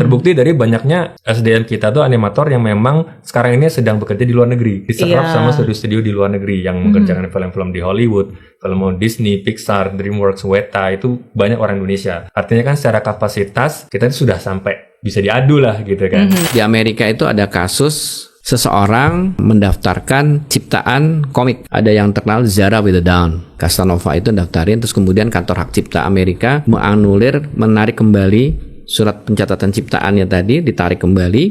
Terbukti dari banyaknya SDM kita tuh animator yang memang sekarang ini sedang bekerja di luar negeri, diserap sama studio-studio di luar negeri yang mengerjakan film-film di Hollywood, film Disney, Pixar, DreamWorks, Weta, itu banyak orang Indonesia. Artinya kan secara kapasitas kita sudah sampai bisa diadu lah gitu kan. Di Amerika itu ada kasus seseorang mendaftarkan ciptaan komik. Ada yang terkenal Zara with a Down. Casanova itu daftarin, terus kemudian kantor hak cipta Amerika menganulir, menarik kembali surat pencatatan ciptaannya tadi, ditarik kembali.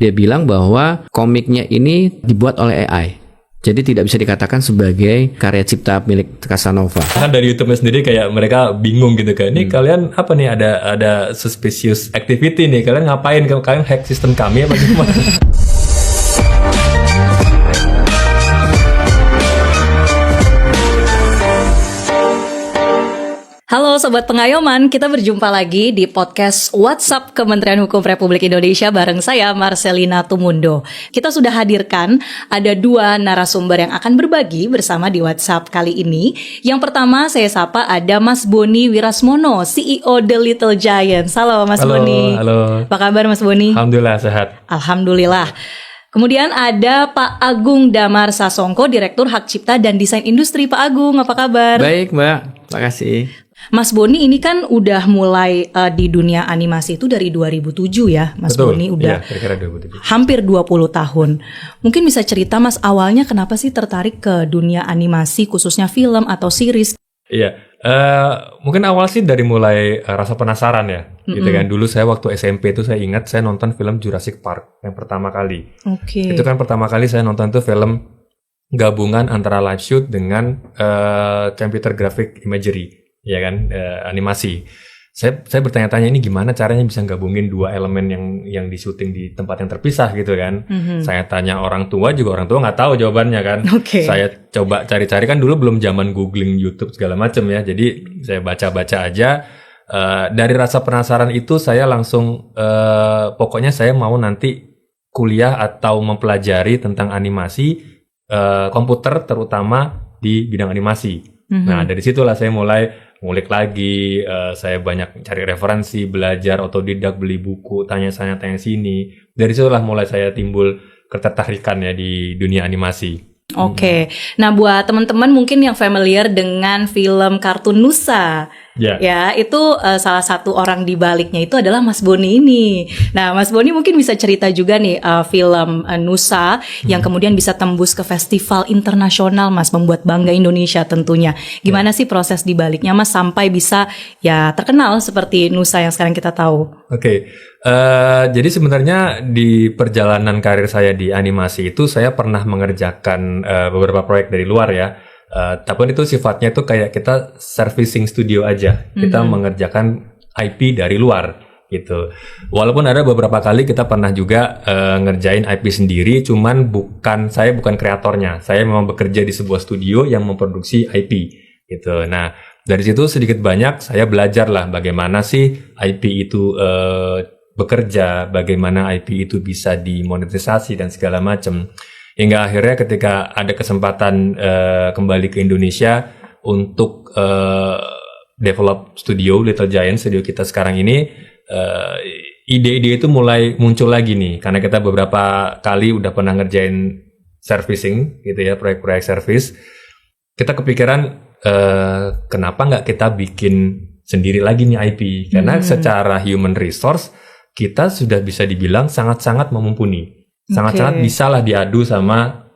Dia bilang bahwa komiknya ini dibuat oleh AI. Jadi tidak bisa dikatakan sebagai karya cipta milik Casanova. Kan dari YouTube sendiri kayak mereka bingung gitu kan. Ini kalian apa nih, ada suspicious activity nih. Kalian ngapain? Kalian hack sistem kami apa gimana? Halo Sobat Pengayoman, kita berjumpa lagi di podcast WhatsApp Kementerian Hukum Republik Indonesia bareng saya Marcelina Tumundo. Kita sudah hadirkan ada 2 narasumber yang akan berbagi bersama di WhatsApp kali ini. Yang pertama saya sapa ada Mas Boni Wirasmono, CEO The Little Giants. Halo Mas Boni. Halo. Apa kabar Mas Boni? Alhamdulillah sehat. Alhamdulillah. Kemudian ada Pak Agung Damar Sasongko, Direktur Hak Cipta dan Desain Industri. Pak Agung, apa kabar? Baik Mbak, terima kasih. Mas Boni ini kan udah mulai di dunia animasi itu dari 2007 ya, Mas Betul, Boni udah kira-kira 2007. hampir 20 tahun. Mungkin bisa cerita Mas awalnya kenapa sih tertarik ke dunia animasi khususnya film atau series? Iya, mungkin awal sih dari mulai rasa penasaran ya, gitu kan. Dulu saya waktu SMP itu saya ingat saya nonton film Jurassic Park yang pertama kali. Oke. Itu kan pertama kali saya nonton tuh film gabungan antara live shoot dengan computer graphic imagery. Ya kan, animasi. Saya bertanya-tanya ini gimana caranya bisa gabungin 2 elemen yang di syuting di tempat yang terpisah gitu kan. Saya tanya orang tua juga, orang tua nggak tahu jawabannya kan. Saya coba cari-cari, kan dulu belum zaman googling YouTube segala macam ya. Jadi saya baca-baca aja. Dari rasa penasaran itu saya langsung pokoknya saya mau nanti kuliah atau mempelajari tentang animasi komputer, terutama di bidang animasi. Nah dari situlah saya mulai ngulik lagi, saya banyak cari referensi, belajar otodidak, beli buku, tanya-tanya sini. Dari situlah mulai saya timbul ketertarikan ya di dunia animasi. Oke. Nah, buat teman-teman mungkin yang familiar dengan film kartun Nusa, ya itu salah satu orang di baliknya itu adalah Mas Boni ini. Nah, Mas Boni mungkin bisa cerita juga nih film Nusa yang kemudian bisa tembus ke festival internasional, Mas, membuat bangga Indonesia tentunya. Gimana sih proses di baliknya, Mas, sampai bisa ya terkenal seperti Nusa yang sekarang kita tahu? Oke. Jadi sebenarnya di perjalanan karir saya di animasi itu saya pernah mengerjakan beberapa proyek dari luar ya. Tapi itu sifatnya itu kayak kita servicing studio aja. Kita mengerjakan IP dari luar gitu. Walaupun ada beberapa kali kita pernah juga ngerjain IP sendiri, cuman saya bukan kreatornya. Saya memang bekerja di sebuah studio yang memproduksi IP gitu. Nah, dari situ sedikit banyak saya belajar lah bagaimana sih IP itu bekerja, bagaimana IP itu bisa dimonetisasi dan segala macam. Hingga akhirnya ketika ada kesempatan kembali ke Indonesia untuk develop studio Little Giant, studio kita sekarang ini, ide-ide itu mulai muncul lagi nih, karena kita beberapa kali udah pernah ngerjain servicing gitu ya, proyek-proyek service. Kita kepikiran kenapa nggak kita bikin sendiri lagi nih IP, karena secara human resource kita sudah bisa dibilang sangat-sangat mumpuni, sangat-sangat bisalah diadu sama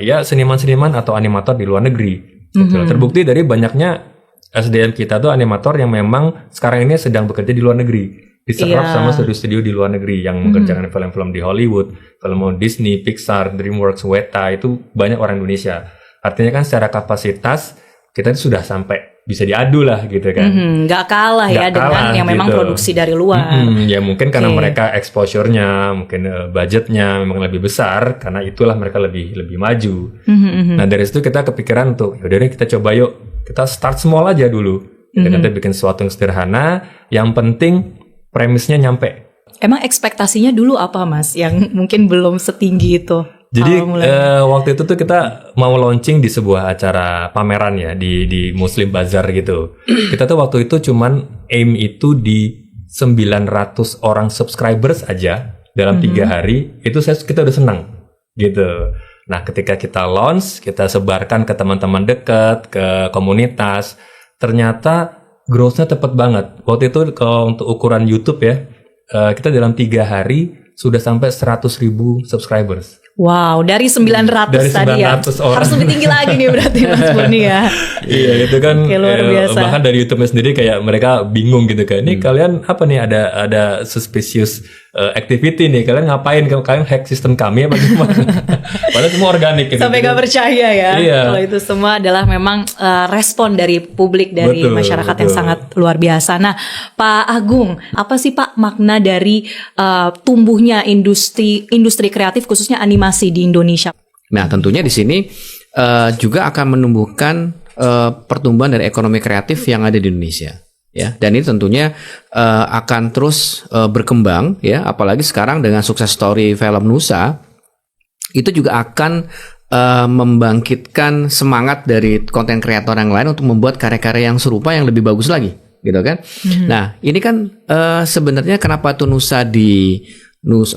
ya seniman-seniman atau animator di luar negeri. Terbukti dari banyaknya SDM kita tuh animator yang memang sekarang ini sedang bekerja di luar negeri, diserap sama studio-studio di luar negeri yang mengerjakan film-film di Hollywood, film Disney, Pixar, DreamWorks, Weta, itu banyak orang Indonesia. Artinya kan secara kapasitas kita sudah sampai bisa diadu lah gitu kan. Nggak kalah ya dengan yang memang produksi dari luar. Ya mungkin karena mereka exposure-nya, mungkin budgetnya memang lebih besar, karena itulah mereka lebih maju. Nah dari situ kita kepikiran untuk yaudah deh kita coba yuk, kita start small aja dulu. Kita bikin sesuatu yang sederhana, yang penting premisnya nyampe. Emang ekspektasinya dulu apa, Mas, yang mungkin belum setinggi itu? Jadi waktu itu tuh kita mau launching di sebuah acara pameran ya di Muslim Bazaar gitu. Kita tuh waktu itu cuman aim itu di 900 orang subscribers aja dalam 3 hari, itu kita udah senang gitu. Nah, ketika kita launch, kita sebarkan ke teman-teman dekat, ke komunitas, ternyata growth-nya cepat banget. Waktu itu kalau untuk ukuran YouTube ya, kita dalam 3 hari sudah sampai 100.000 subscribers. Wow, dari 900 tadi ya. Orang. Harus lebih tinggi lagi nih berarti Mas Boni ya. Iya, itu kan luar biasa. Bahkan dari YouTube-nya sendiri kayak mereka bingung gitu kan. Ini kalian apa nih, ada suspicious activity nih. Kalian ngapain? Kalian hack sistem kami apa gimana? Padahal semua organik gitu. Sampai gak percaya ya. Iya. Kalau itu semua adalah memang respon dari publik, dari masyarakat yang sangat luar biasa. Nah, Pak Agung, apa sih Pak makna dari tumbuhnya industri kreatif khususnya animasi di Indonesia? Nah, tentunya di sini juga akan menumbuhkan pertumbuhan dari ekonomi kreatif yang ada di Indonesia. Ya, dan ini tentunya akan terus berkembang ya, apalagi sekarang dengan sukses story film Nusa itu juga akan membangkitkan semangat dari konten kreator yang lain untuk membuat karya-karya yang serupa yang lebih bagus lagi, gitu kan? Nah, ini kan sebenarnya kenapa tuh Nusa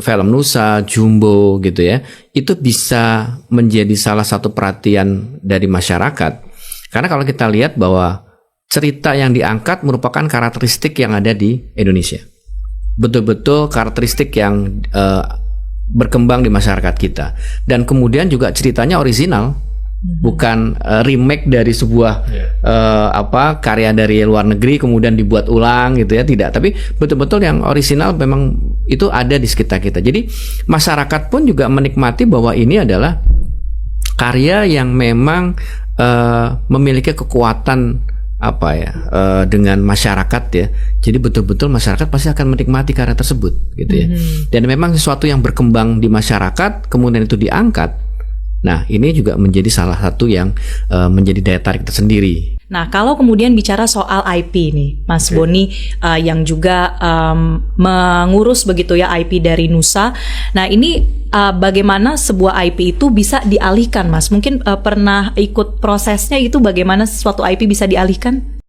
film Nusa, Jumbo gitu ya, itu bisa menjadi salah satu perhatian dari masyarakat. Karena kalau kita lihat bahwa cerita yang diangkat merupakan karakteristik yang ada di Indonesia. Betul-betul karakteristik yang berkembang di masyarakat kita. Dan kemudian juga ceritanya original, bukan remake dari sebuah karya dari luar negeri kemudian dibuat ulang gitu ya, tidak. Tapi betul-betul yang original memang itu ada di sekitar kita. Jadi masyarakat pun juga menikmati bahwa ini adalah karya yang memang memiliki kekuatan dengan masyarakat ya. Jadi betul-betul masyarakat pasti akan menikmati karya tersebut gitu ya. Dan memang sesuatu yang berkembang di masyarakat kemudian itu diangkat. Nah, ini juga menjadi salah satu yang menjadi daya tarik tersendiri. Nah, kalau kemudian bicara soal IP nih, Mas Boni yang juga mengurus begitu ya IP dari Nusa. Nah, ini bagaimana sebuah IP itu bisa dialihkan, Mas? Mungkin pernah ikut prosesnya itu, bagaimana suatu IP bisa dialihkan?